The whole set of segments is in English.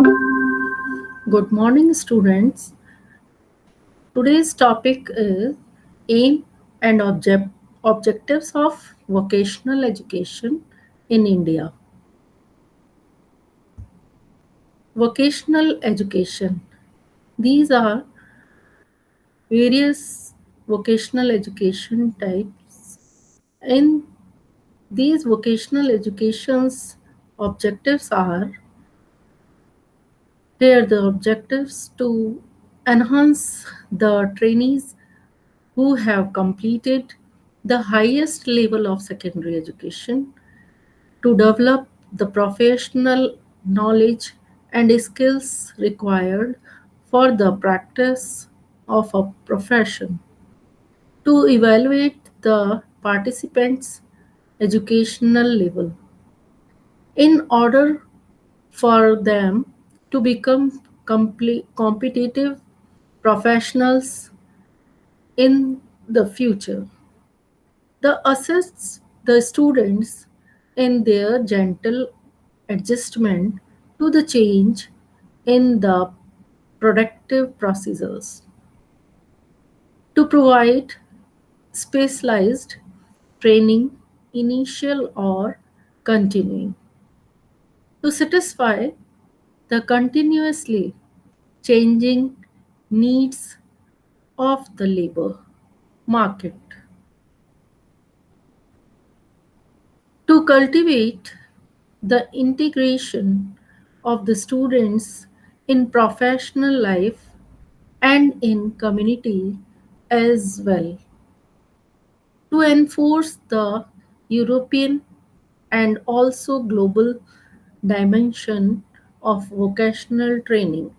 Good morning, students. Today's topic is aim and objectives of vocational education in India. Vocational education. These are various vocational education types. In these vocational education's objectives are here the objectives to enhance the trainees who have completed the highest level of secondary education to develop the professional knowledge and skills required for the practice of a profession, to evaluate the participants' educational level in order for them to become competitive professionals in the future. The assists the students in their gentle adjustment to the change in the productive procedures, to provide specialized training, initial or continuing, to satisfy the continuously changing needs of the labor market, to cultivate the integration of the students in professional life and in community as well, to enforce the European and also global dimension of vocational training,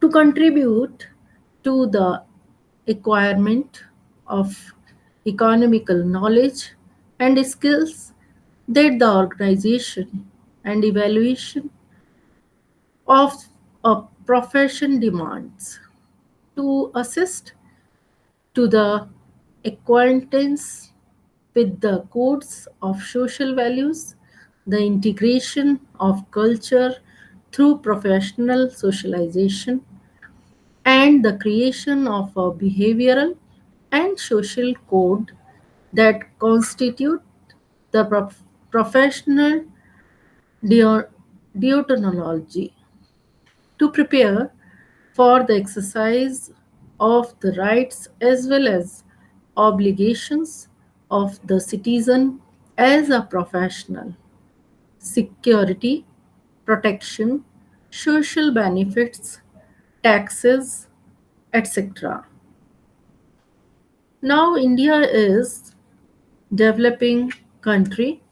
to contribute to the acquirement of economical knowledge and skills that the organization and evaluation of a profession demands, to assist to the acquaintance with the codes of social values, the integration of culture through professional socialization, and the creation of a behavioral and social code that constitute the professional deo- deontology, to prepare for the exercise of the rights as well as obligations of the citizen as a professional, security, protection, social benefits, taxes, etc. Now India is developing country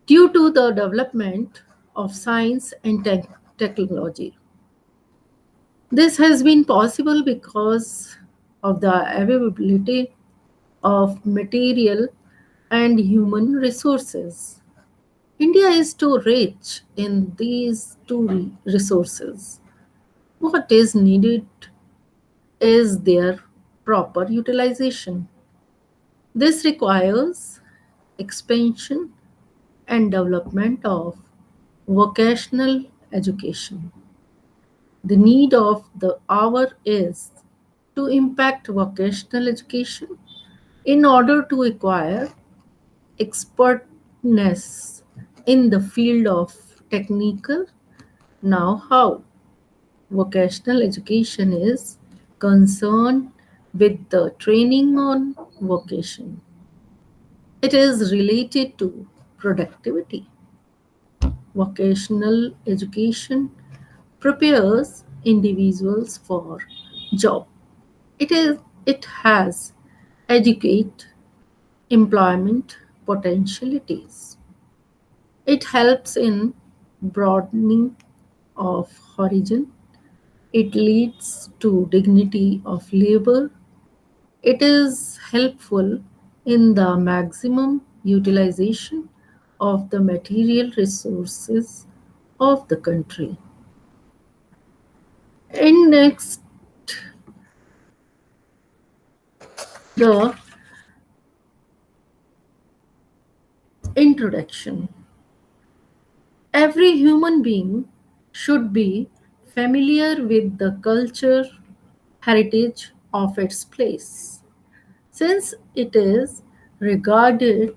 due to the development of science and technology. This has been possible because of the availability of material and human resources. India is too rich in these two resources. What is needed is their proper utilization. This requires expansion and development of vocational education. The need of the hour is to impact vocational education in order to acquire expertness in the field of technical know-how. Vocational education is concerned with the training on vocation. It is related to productivity. Vocational education prepares individuals for job. It has educate employment potentialities. It helps in broadening of horizon. It leads to dignity of labor. It is helpful in the maximum utilization of the material resources of the country. In next, the introduction. Every human being should be familiar with the culture heritage of its place, since it is regarded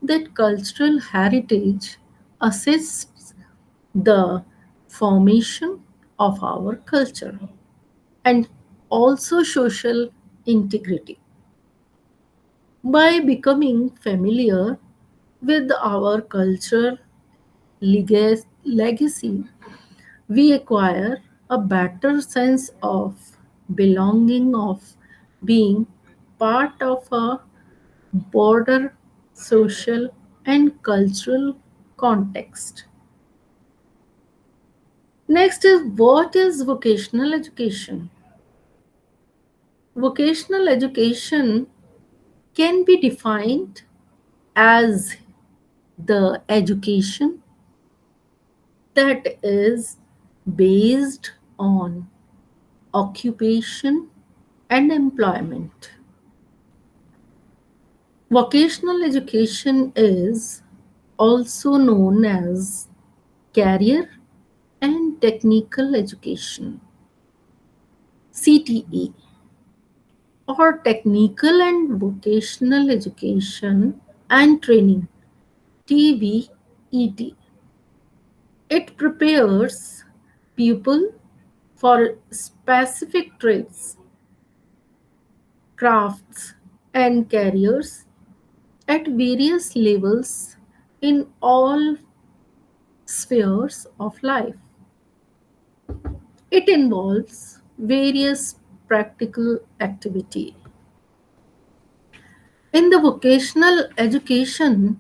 that cultural heritage assists the formation of our culture and also social integrity. By becoming familiar with our culture legacy, we acquire a better sense of belonging, of being part of a broader social and cultural context. Next is, what is vocational education? Vocational education can be defined as the education that is based on occupation and employment. Vocational education is also known as career and technical education, CTE, or technical and vocational education and training, TVET. It prepares people for specific trades, crafts, and careers at various levels in all spheres of life. It involves various practical activity. In the vocational education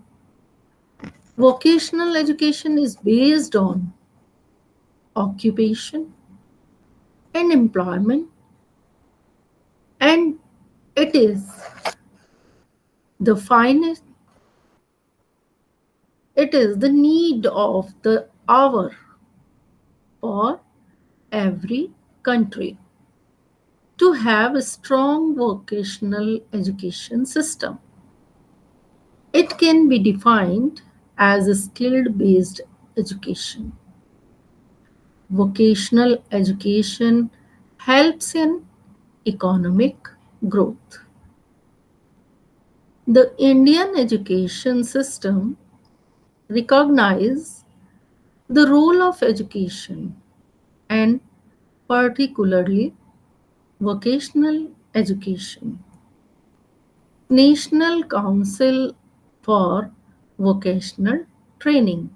is based on occupation and employment, and it is the finest it is the need of the hour for every country to have a strong vocational education system. It can be defined as a skilled based education. Vocational education helps in economic growth. The Indian education system recognizes the role of education and particularly vocational education. National Council for Vocational Training,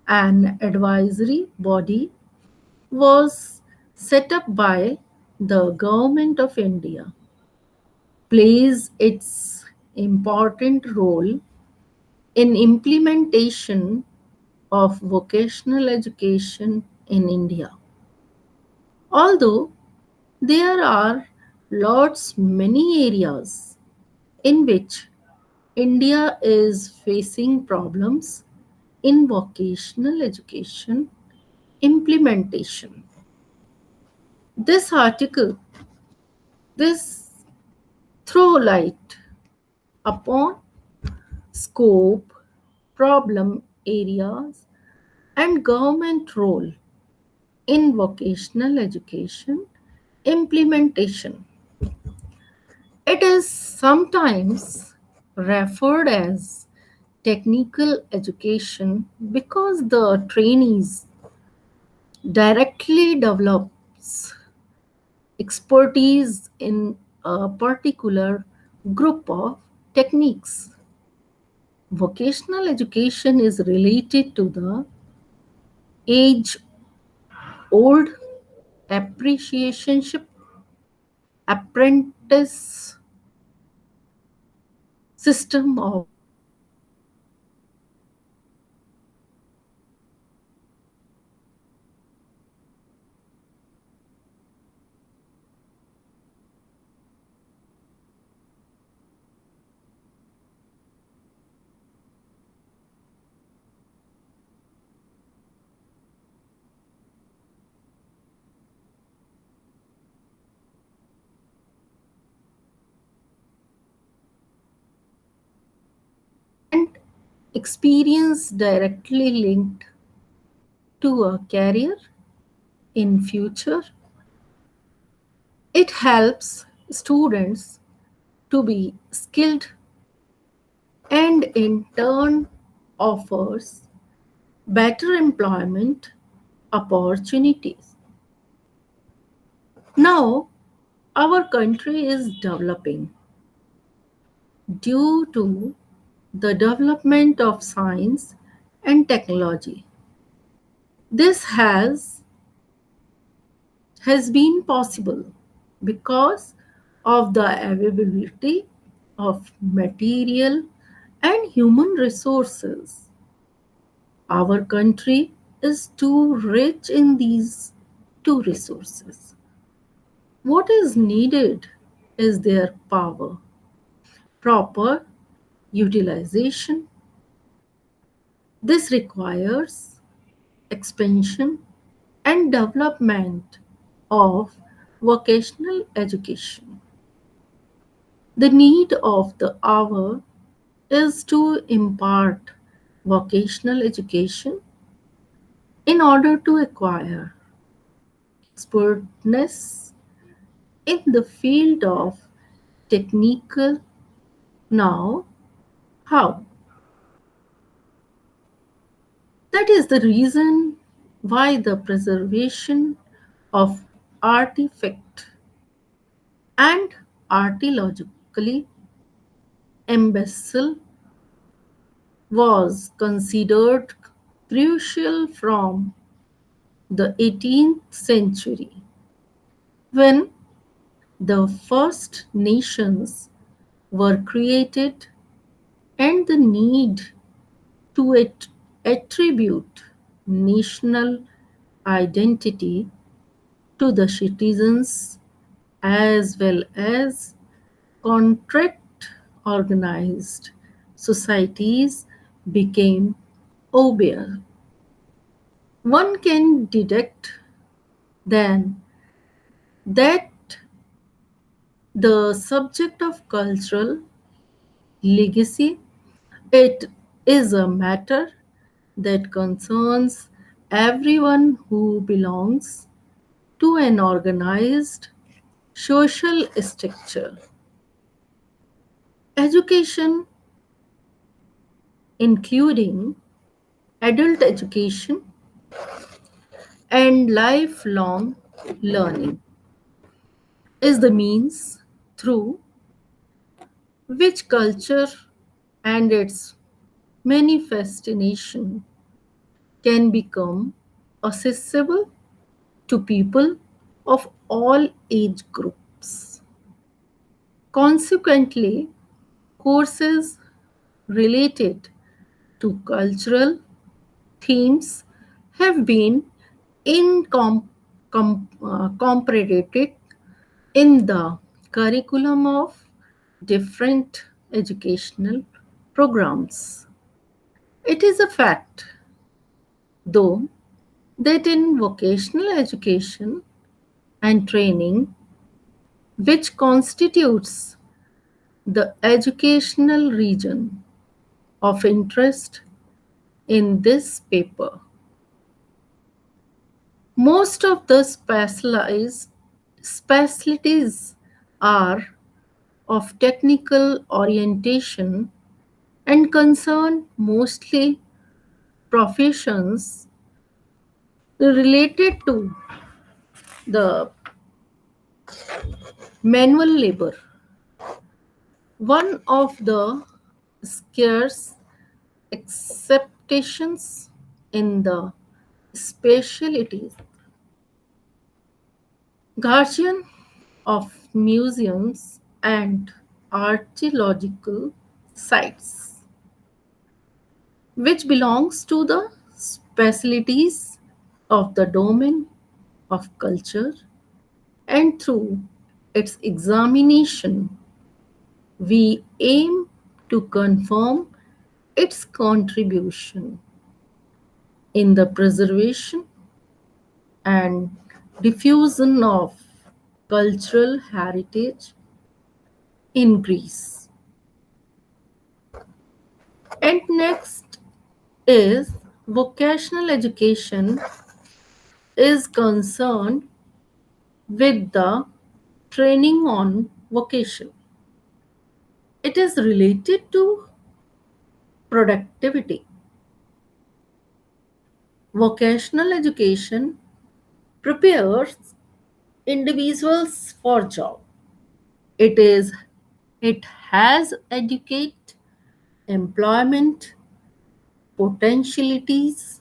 an advisory body, was set up by the Government of India, plays its important role in implementation of vocational education in India. Although there are lots many areas in which India is facing problems in vocational education implementation. This article, this throw light upon scope, problem areas, and government role in vocational education implementation. It is sometimes referred as technical education because the trainees directly develops expertise in a particular group of techniques. Vocational education is related to the age old apprenticeship apprentice system of and experience directly linked. to a career in future. It helps students to be skilled and in turn offers better employment opportunities. Now, our country is developing due to the development of science and technology. This has been possible because of the availability of material and human resources. Our country is too rich in these two resources. What is needed is their power, proper utilization. This requires expansion and development of vocational education. The need of the hour is to impart vocational education in order to acquire expertness in the field of technical now how. That is the reason why the preservation of artifact and archaeologically embassy was considered crucial from the 18th century when the first nations were created and the need to attribute national identity to the citizens as well as contract organized societies became obvious. One can deduct then that the subject of cultural legacy, it is a matter that concerns everyone who belongs to an organized social structure. Education, including adult education and lifelong learning, is the means through which culture and its manifestation can become accessible to people of all age groups. Consequently, courses related to cultural themes have been incorporated in the curriculum of different educational programs. It is a fact, though, that in vocational education and training, which constitutes the educational region of interest in this paper, most of the specialized specialties are of technical orientation and concern mostly professions related to the manual labor. One of the scarce acceptations in the specialties. Guardian of museums and archaeological sites, which belongs to the specialties of the domain of culture, and through its examination, we aim to confirm its contribution in the preservation and diffusion of cultural heritage in Greece. And next is Vocational education is concerned with the training on vocation. It is related to productivity. Vocational education prepares individuals for job. It is it has educate employment potentialities.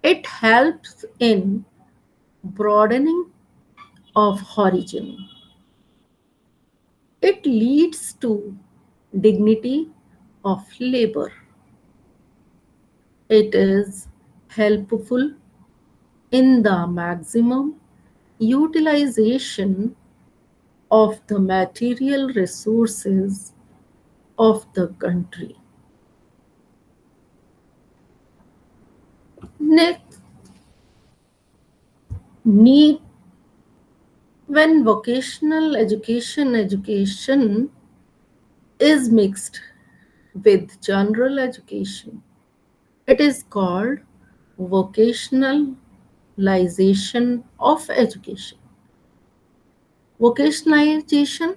It helps in broadening of horizon. It leads to dignity of labor. It is helpful in the maximum utilization of the material resources of the country. Next, need when vocational education is mixed with general education. It is called vocationalization of education. Vocationalization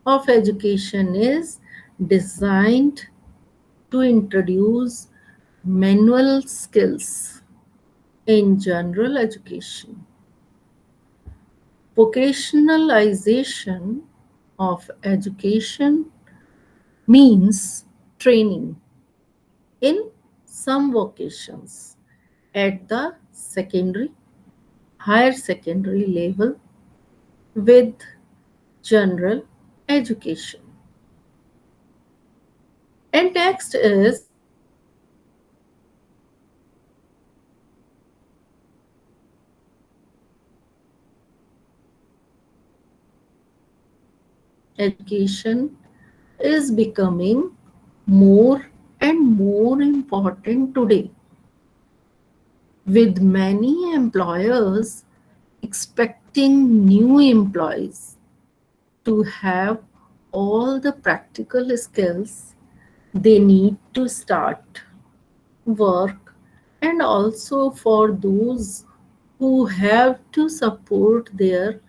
of education is designed to introduce manual skills in general education. Vocationalization of education means training in some vocations at the secondary, higher secondary level with general education. And next is education is becoming more and more important today, with many employers expecting new employees to have all the practical skills they need to start work, and also for those who have to support their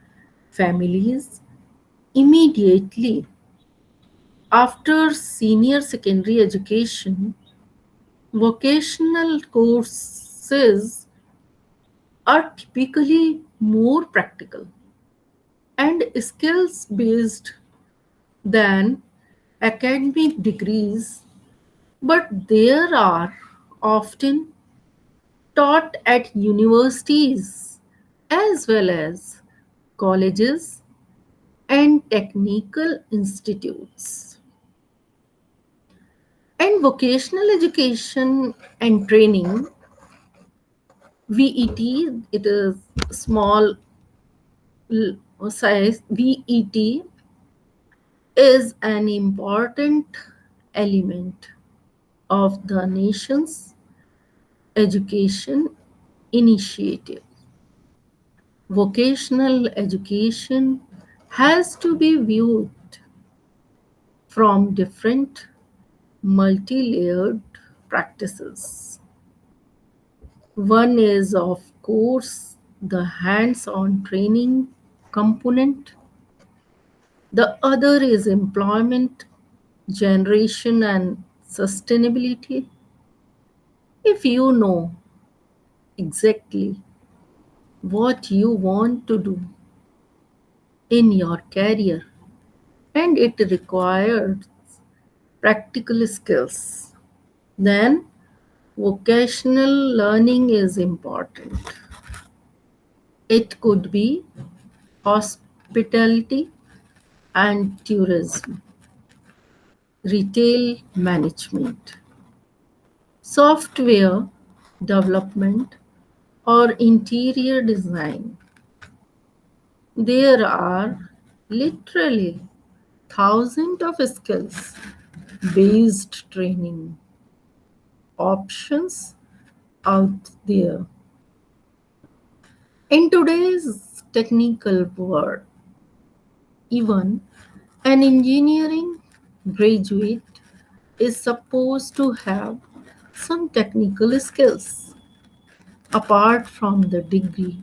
families immediately after senior secondary education. Vocational courses are typically more practical and skills based than academic degrees, but there are often taught at universities as well as colleges and technical institutes. And vocational education and training, VET, it is small size. VET is an important element of the nation's education initiative. Vocational education has to be viewed from different multi layered practices. One is, of course, the hands on training component, the other is employment generation and sustainability. If you know exactly what you want to do in your career and it requires practical skills, then vocational learning is important. It could be hospitality and tourism, retail management, software development, or interior design. There are literally thousands of skills based training options out there. In today's technical world, even an engineering graduate is supposed to have some technical skills. apart from the degree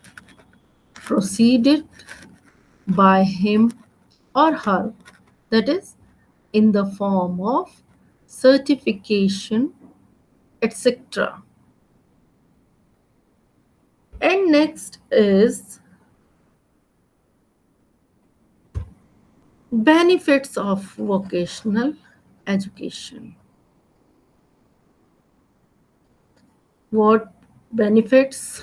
proceeded by him or her, that is, in the form of certification, etc. And next is benefits of vocational education. What benefits?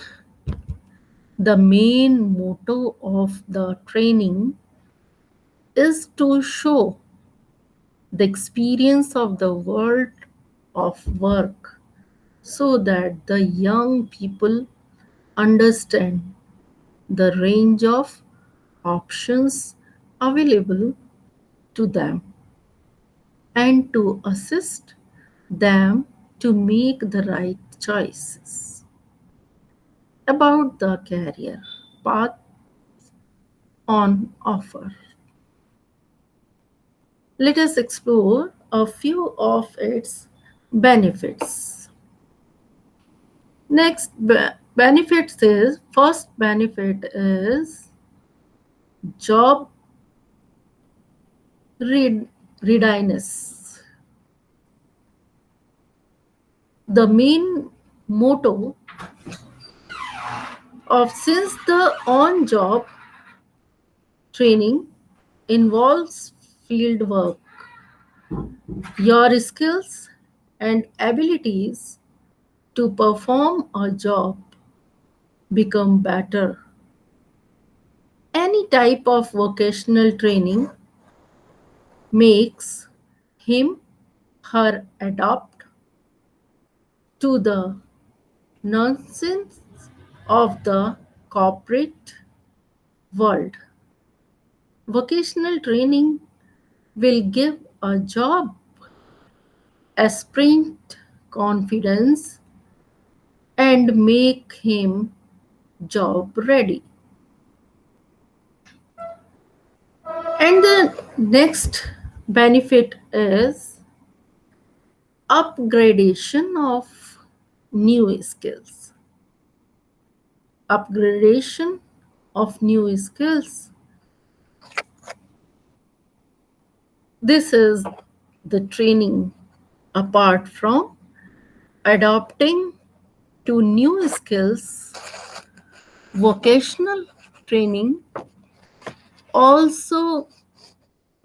The main motto of the training is to show the experience of the world of work so that the young people understand the range of options available to them and to assist them to make the right choices about the career path on offer. Let us explore a few of its benefits. Next benefits is first benefit is job readiness. The main motto of since the on job training involves field work, your skills and abilities to perform a job become better. Any type of vocational training makes him her adapt to the nonsense of the corporate world. Vocational training will give a job aspirant confidence and make him job ready. And the next benefit is upgradation of new skills. Upgradation of new skills. This is the training apart from adopting to new skills. Vocational training also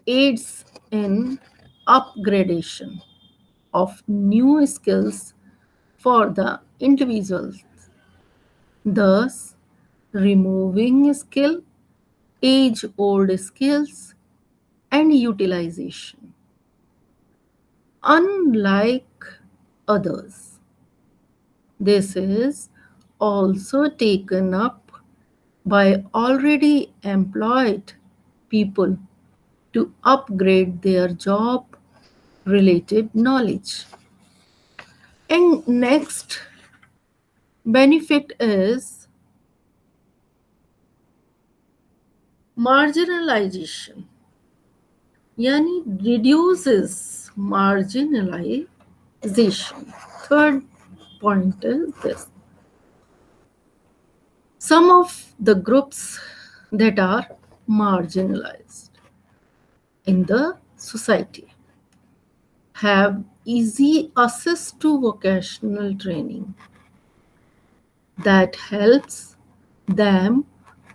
aids in upgradation of new skills for the individuals, thus removing skill, age old skills, and utilization. Unlike others, this is also taken up by already employed people to upgrade their job related knowledge. And next benefit is marginalization, yani reduces marginalization. Third point is this. Some of the groups that are marginalized in the society have easy access to vocational training that helps them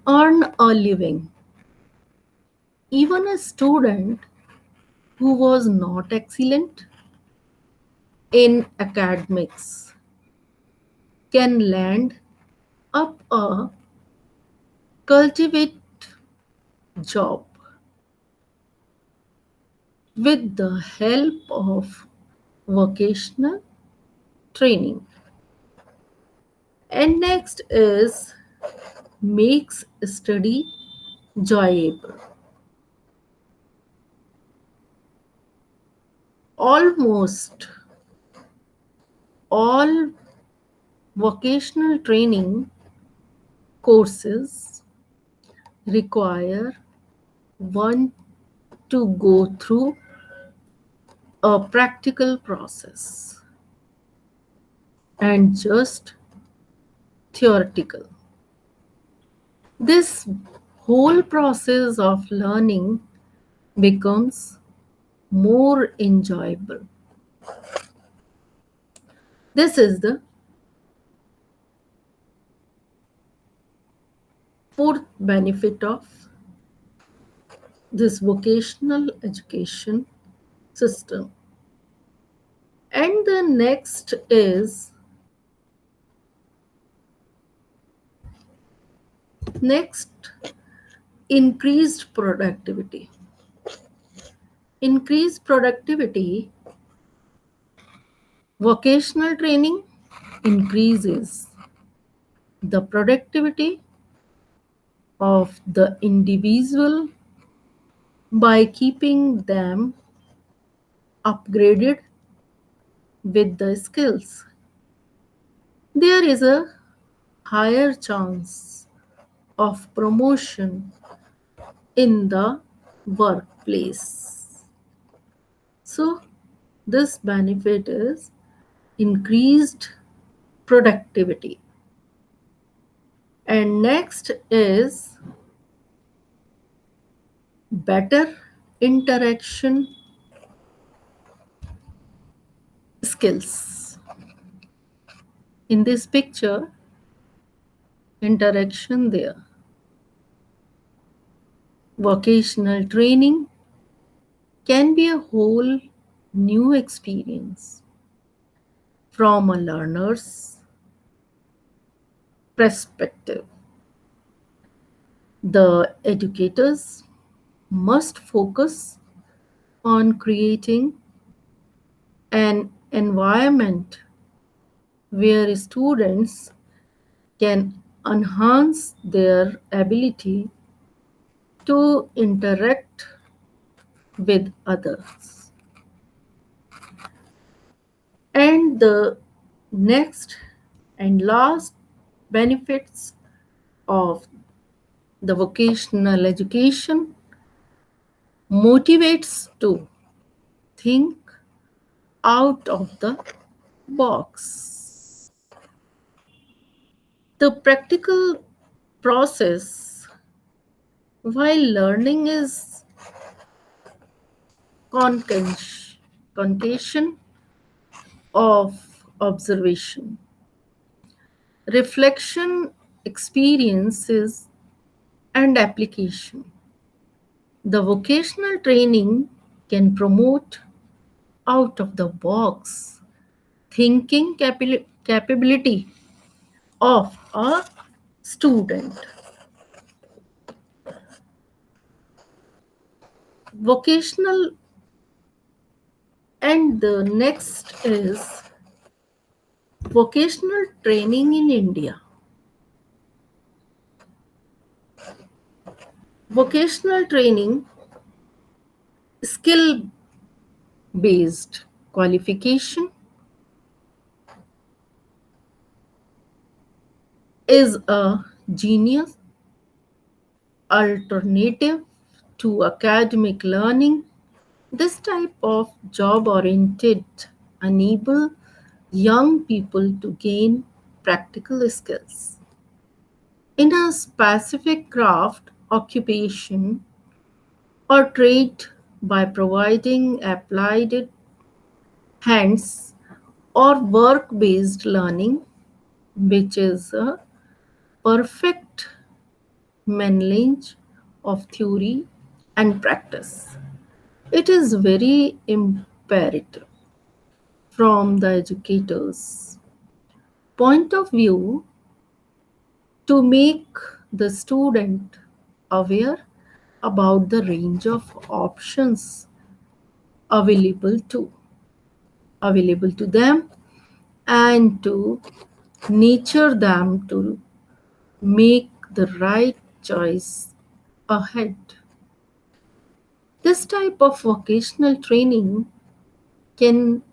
earn a living. Even a student who was not excellent in academics can land up a cultivate job with the help of vocational training. And next is makes study enjoyable. Almost all vocational training courses require one to go through a practical process and just theoretical. This whole process of learning becomes more enjoyable. This is the fourth benefit of this vocational education system. And the next increased productivity. Increased productivity, vocational training increases the productivity of the individual by keeping them upgraded with the skills. There is a higher chance of promotion in the workplace. So, this benefit is increased productivity. And next is better interaction skills. In this picture, interaction there. Vocational training can be a whole new experience from a learner's perspective. The educators must focus on creating an environment where students can enhance their ability to interact with others. And the next and last benefits of the vocational education motivates to think out of the box. The practical process, while learning is concation concation of observation, reflection, experiences, and application. The vocational training can promote out of the box thinking capability of a student. Vocational, and the next is vocational training in India. Vocational training, skill based qualification, is a genius alternative to academic learning. This type of job oriented enable young people to gain practical skills in a specific craft, occupation, or trade by providing applied hands or work based learning, which is a perfect melange of theory and practice. It is very imperative from the educator's point of view to make the student aware about the range of options available to available to them and to nurture them to make the right choice ahead. This type of vocational training can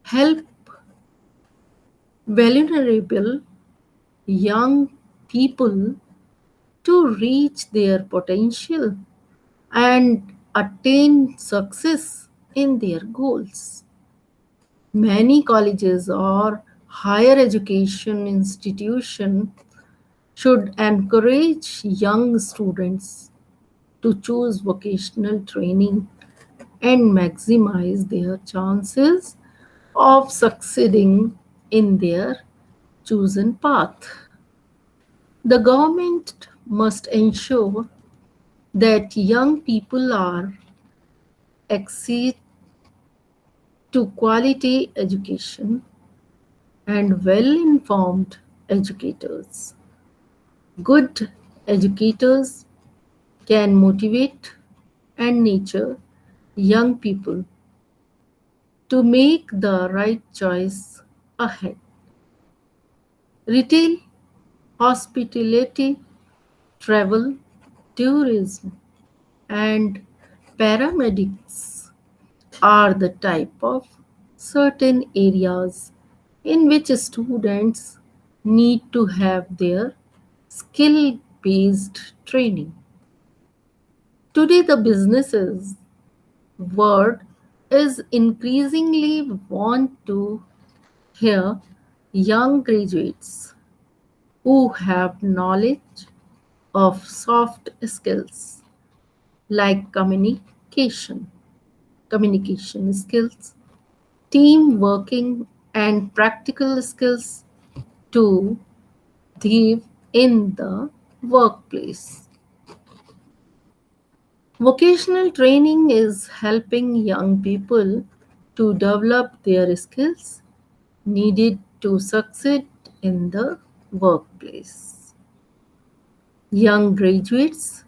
help vulnerable young people to reach their potential and attain success in their goals. Many colleges or Higher education institution should encourage young students to choose vocational training and maximize their chances of succeeding in their chosen path. The government must ensure that young people are access to quality education and well informed educators. Good educators can motivate and nurture young people to make the right choice ahead. Retail, hospitality, travel, tourism, and paramedics are the type of certain areas in which students need to have their skill based training. Today, the businesses world is increasingly want to hear young graduates who have knowledge of soft skills like communication skills, team working, and practical skills to thrive in the workplace. Vocational training is helping young people to develop their skills needed to succeed in the workplace. Young graduates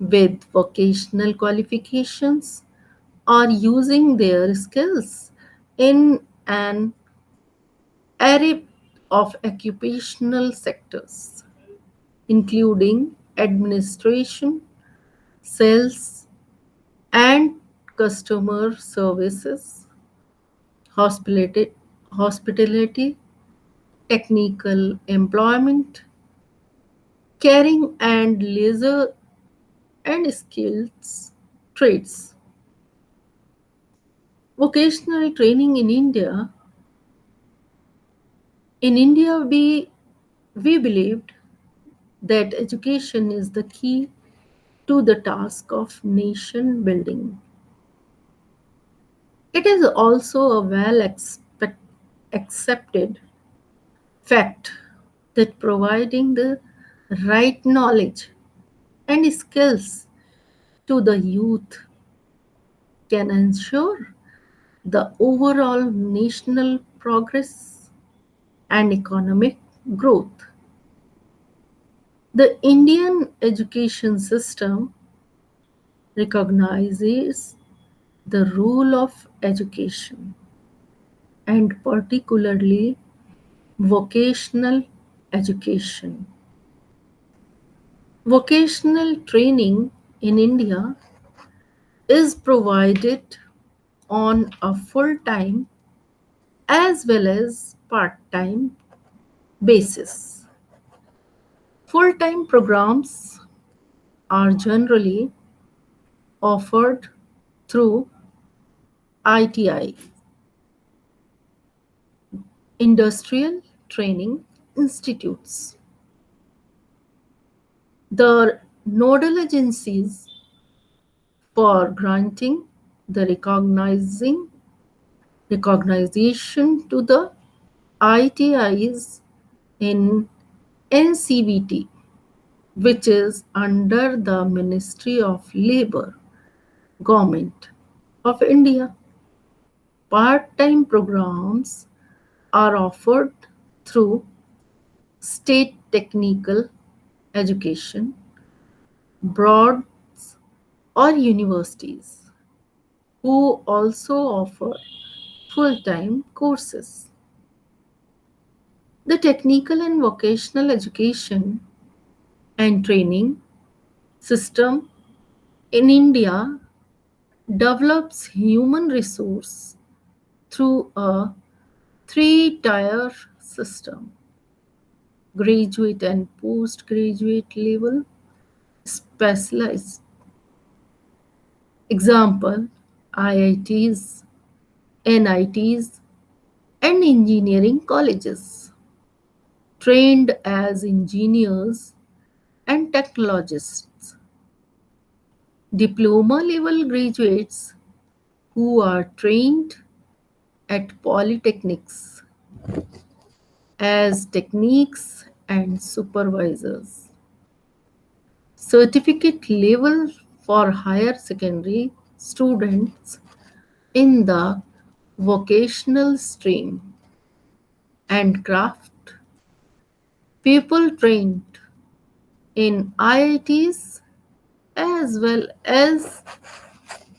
with vocational qualifications are using their skills in an array of occupational sectors, including administration, sales, and customer services, hospitality, hospitality, technical employment, caring and leisure and skills trades. Vocational training in India, we believed that education is the key to the task of nation building. It is also a accepted fact that providing the right knowledge and skills to the youth can ensure the overall national progress and economic growth. The Indian education system recognizes the role of education and particularly vocational education. Vocational training in India is provided on a full time as well as part time basis. Full time programs are generally offered through ITI, Industrial Training Institutes. The nodal agencies for granting the recognition to the ITIs in NCVT, which is under the Ministry of Labour, Government of India. Part-time programs are offered through state technical education, boards, or universities, who also offer full-time courses. The technical and vocational education and training system in India develops human resource through a three-tier system: graduate and postgraduate level, specialized. Example: IITs, NITs, and engineering colleges, trained as engineers and technologists, diploma level graduates who are trained at polytechnics as techniques and supervisors, certificate level for higher secondary students in the vocational stream, and craft people trained in IITs as well as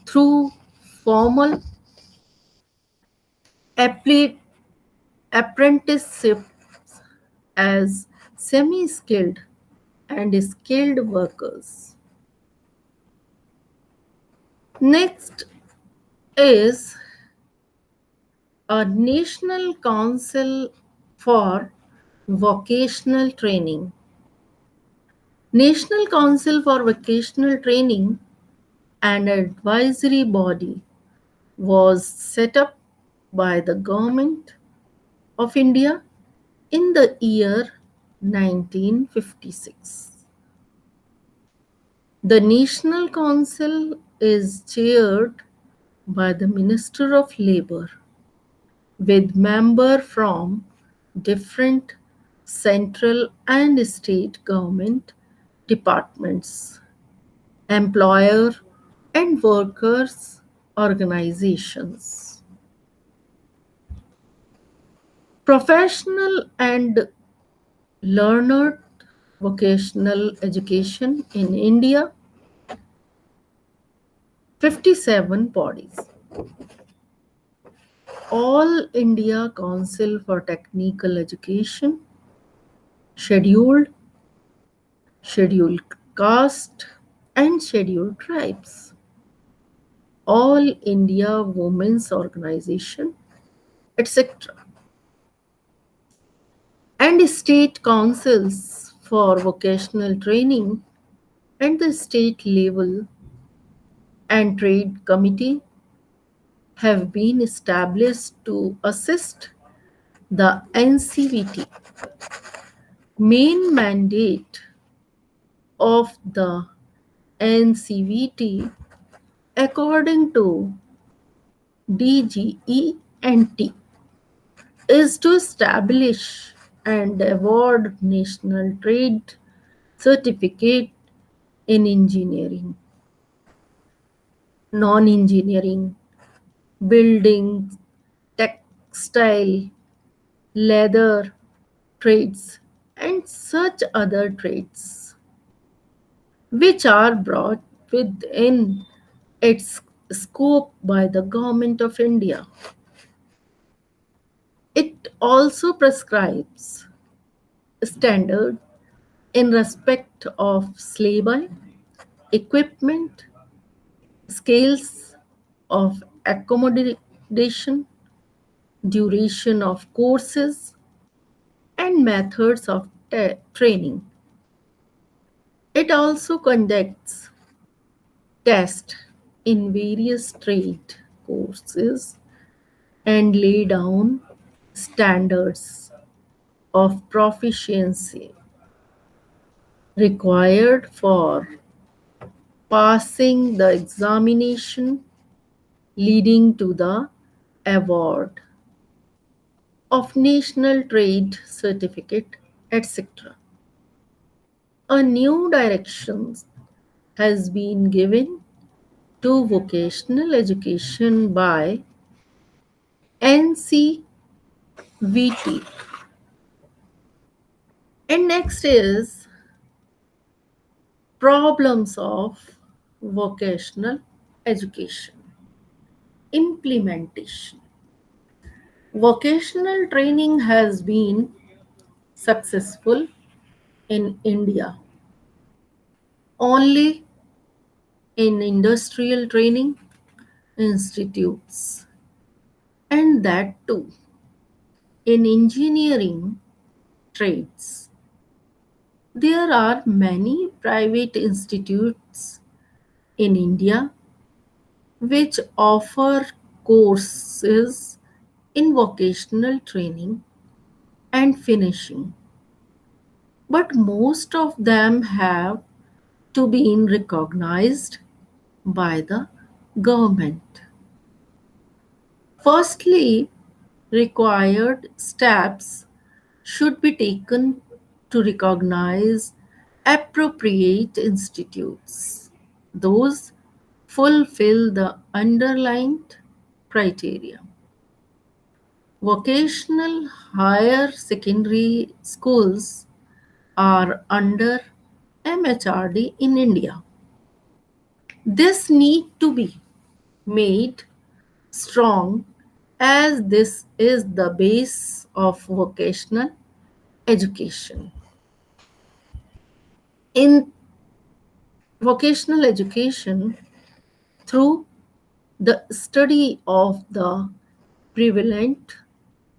through formal appli- apprenticeships as semi skilled and skilled workers. Next is a National Council for Vocational Training. National Council for Vocational Training, an advisory body, was set up by the Government of India in the year 1956. The National Council is chaired by the Minister of Labour with members from different central and state government departments, employer and workers organizations. Professional and learned vocational education in India, 57 bodies. All India Council for Technical Education, scheduled, scheduled caste, and scheduled tribes. All India Women's Organization, etc. And state councils for vocational training and the state level and trade committee have been established to assist the NCVT. Main mandate of the NCVT, according to DGE and T, is to establish and award national trade certificate in engineering, non-engineering, building, textile, leather trades, and such other trades which are brought within its scope by the Government of India. It also prescribes standard in respect of syllabi, equipment, scales of accommodation, duration of courses, and methods of training. It also conducts tests in various trade courses and lay down standards of proficiency required for passing the examination leading to the award of national trade certificate, etc. A new direction has been given to vocational education by NCVT. And next is problems of vocational education implementation. Vocational training has been successful in India only in industrial training institutes, and that too in engineering trades. There are many private institutes in India which offer courses in vocational training and finishing, but most of them have to be recognized by the government. Firstly, required steps should be taken to recognize appropriate institutes. Those fulfill the underlined criteria. Vocational higher secondary schools are under MHRD in India. This need to be made strong as this is the base of vocational education. In vocational education, through the study of the prevalent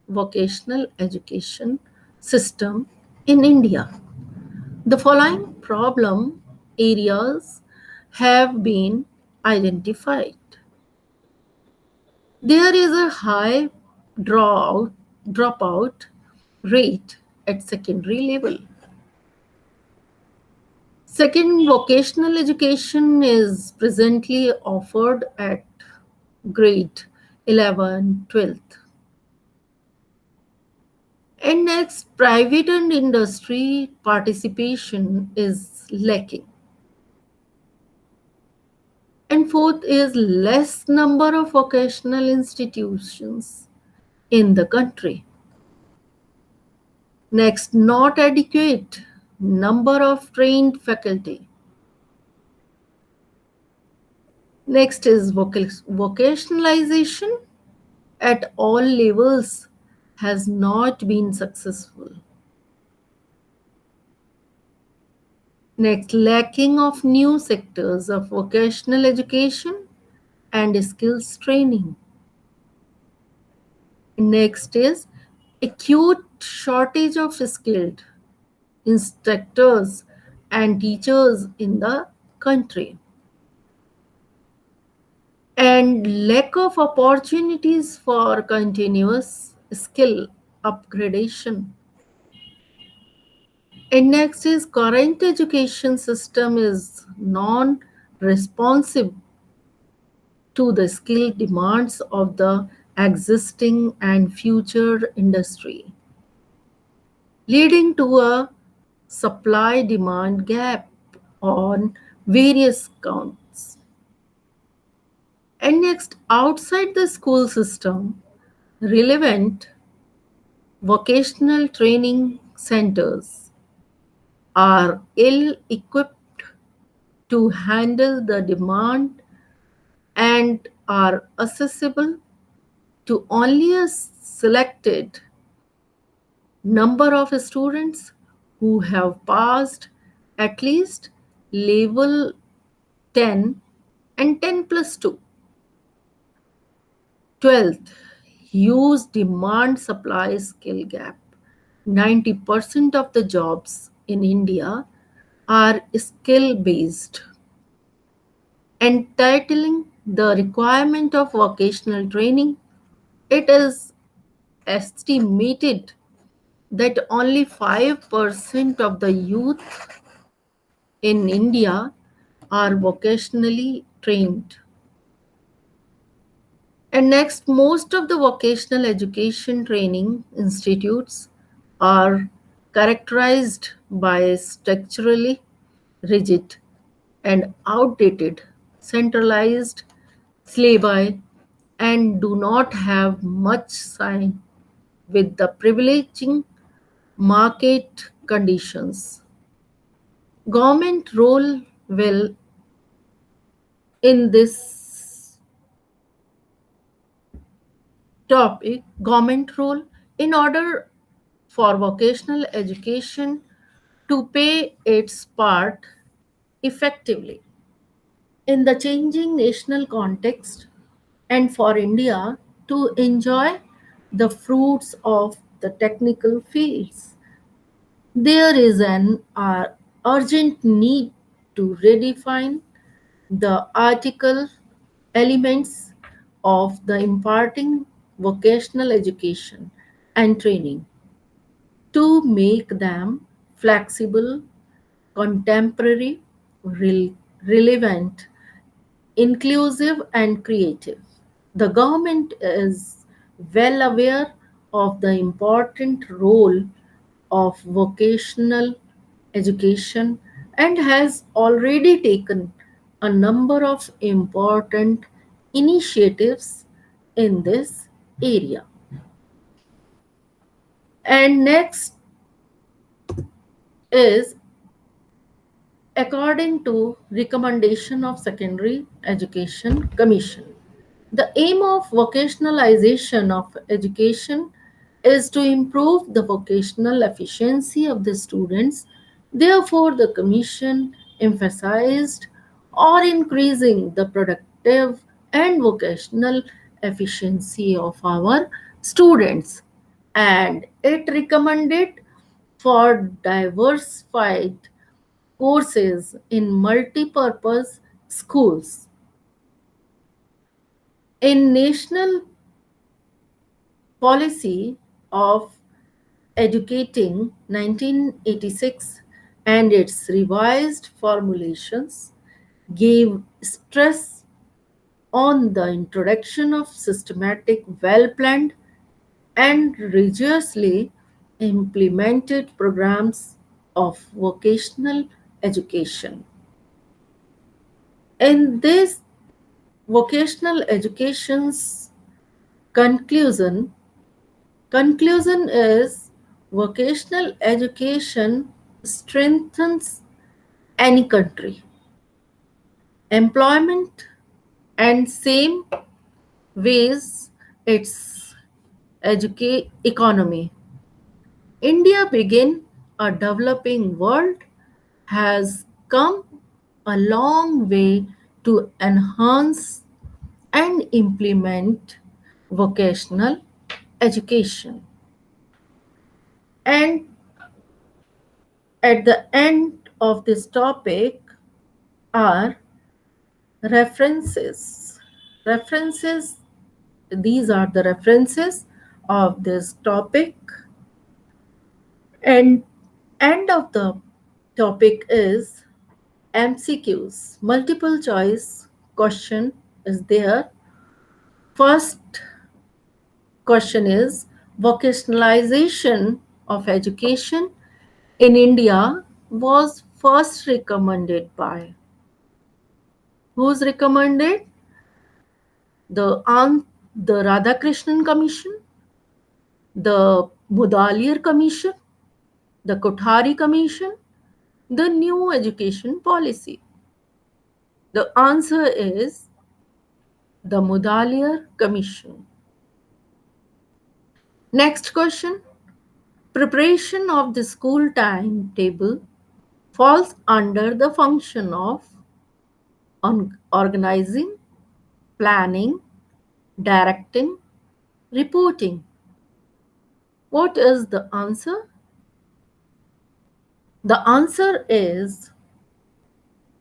vocational education system in India, the following problem areas have been identified. There is a high dropout rate at secondary level. Second, vocational education is presently offered at grade 11, 12th. And next, private and industry participation is lacking. And fourth is less number of vocational institutions in the country. Next, not adequate number of trained faculty. Next is vocationalization at all levels has not been successful. Next, lacking of new sectors of vocational education and skills training. Next is acute shortage of skilled instructors and teachers in the country. And lack of opportunities for continuous skill upgradation. And next is current education system is non-responsive to the skill demands of the existing and future industry, leading to a supply-demand gap on various counts. And next, outside the school system, relevant vocational training centers are ill equipped to handle the demand and are accessible to only a selected number of students who have passed at least level 10 and 10 plus 2. 12th, huge demand supply skill gap. 90% of the jobs in India are skill based. Entitling the requirement of vocational training, it is estimated that only 5% of the youth in India are vocationally trained. And next, most of the vocational education training institutes are characterized by structurally rigid and outdated centralized syllabi and do not have much sign with the privileging market conditions. Government role will in this topic, government role in order for vocational education to play its part effectively in the changing national context and for India to enjoy the fruits of the technical fields. There is an urgent need to redefine the article elements of the imparting vocational education and training to make them flexible, contemporary, relevant, inclusive, and creative. The government is well aware of the important role of vocational education and has already taken a number of important initiatives in this area. And next is according to recommendation of Secondary Education Commission. The aim of vocationalization of education is to improve the vocational efficiency of the students. Therefore, the Commission emphasized on increasing the productive and vocational efficiency of our students, and it recommended for diversified courses in multi-purpose schools. In national policy of educating 1986 and its revised formulations gave stress on the introduction of systematic, well-planned, and rigorously implemented programs of vocational education. In this vocational education's conclusion, conclusion is vocational education strengthens any country. Employment and same ways its economy. India being a developing world has come a long way to enhance and implement vocational education. And at the end of this topic are references. References, these are the references of this topic. And end of the topic is MCQs, multiple choice question is there. First question is vocationalization of education in India was first recommended by who's recommended? The Radhakrishnan Commission, the Mudaliar Commission, the Kothari Commission, the New Education Policy. The answer is the Mudaliar Commission. Next question. Preparation of the school timetable falls under the function of organizing, planning, directing, reporting. What is the answer? The answer is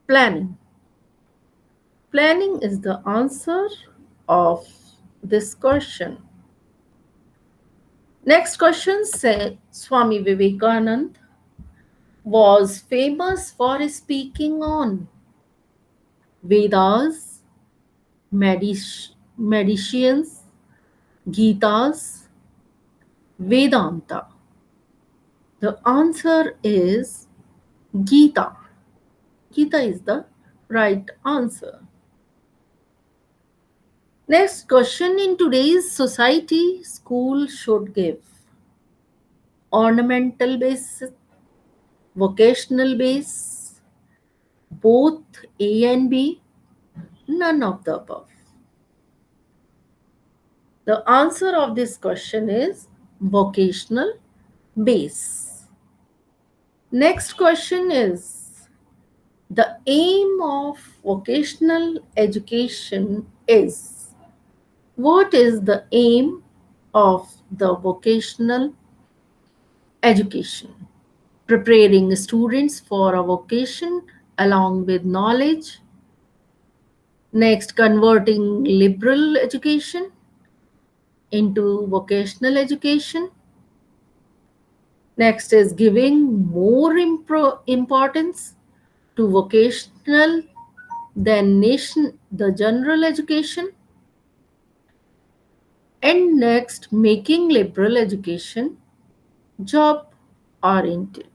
planning. Planning is the answer of this question. Next question said Swami Vivekanand was famous for speaking on Vedas, medicines, Gitas, Vedanta. The answer is Gita. Gita is the right answer. Next question. In today's society, school should give ornamental base, vocational base, both A and B, none of the above. The answer of this question is vocational base. Next question is the aim of vocational education is. What is the aim of the vocational education? Preparing students for a vocation along with knowledge. Next, converting liberal education into vocational education. Next is giving more importance to vocational than the general education. And next, making liberal education job oriented.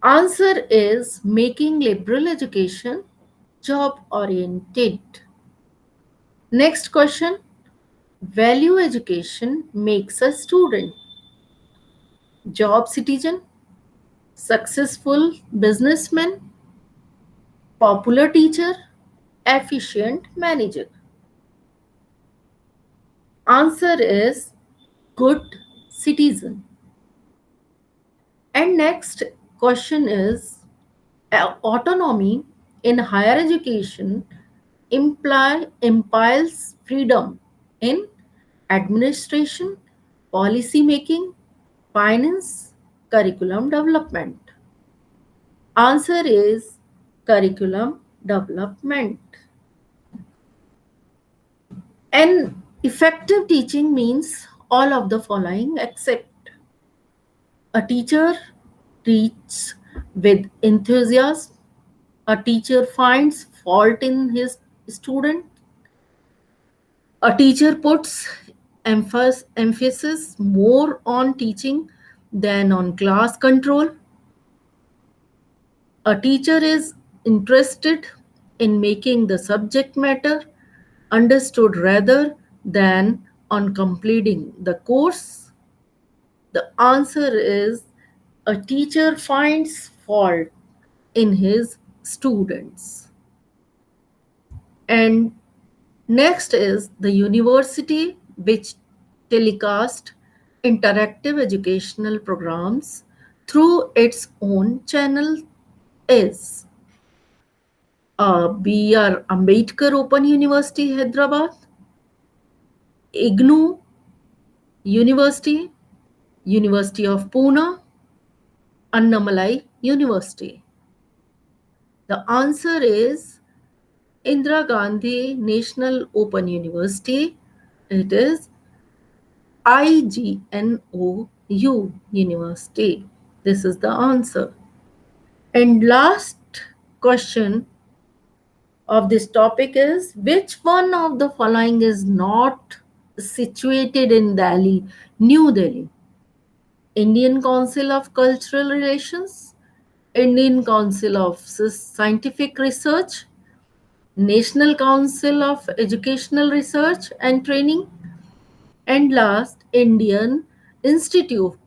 Answer is making liberal education job oriented. Next question, value education makes a student job citizen, successful businessman, popular teacher, efficient manager. Answer is good citizen. And next question is autonomy in higher education implies freedom in administration, policy making, finance, curriculum development. Answer is curriculum development. And effective teaching means all of the following except a teacher teaches with enthusiasm, a teacher finds fault in his student, a teacher puts emphasis more on teaching than on class control, a teacher is interested in making the subject matter understood rather than on completing the course. The answer is a teacher finds fault in his students. And next is the university which telecast interactive educational programs through its own channel is B.R. Ambedkar Open University, Hyderabad, IGNU University, University of Pune, Annamalai University. The answer is Indira Gandhi National Open University. It is IGNOU University. This is the answer. And last question of this topic is which one of the following is not situated in Delhi, New Delhi? Indian Council of Cultural Relations, Indian Council of Scientific Research, National Council of Educational Research and Training, and last, Indian Institute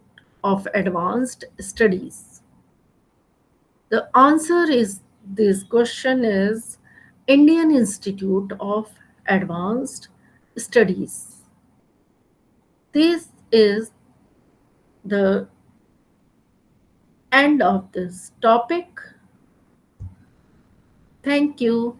of Advanced Studies. The answer is this question is Indian Institute of Advanced Studies. This is the end of this topic. Thank you.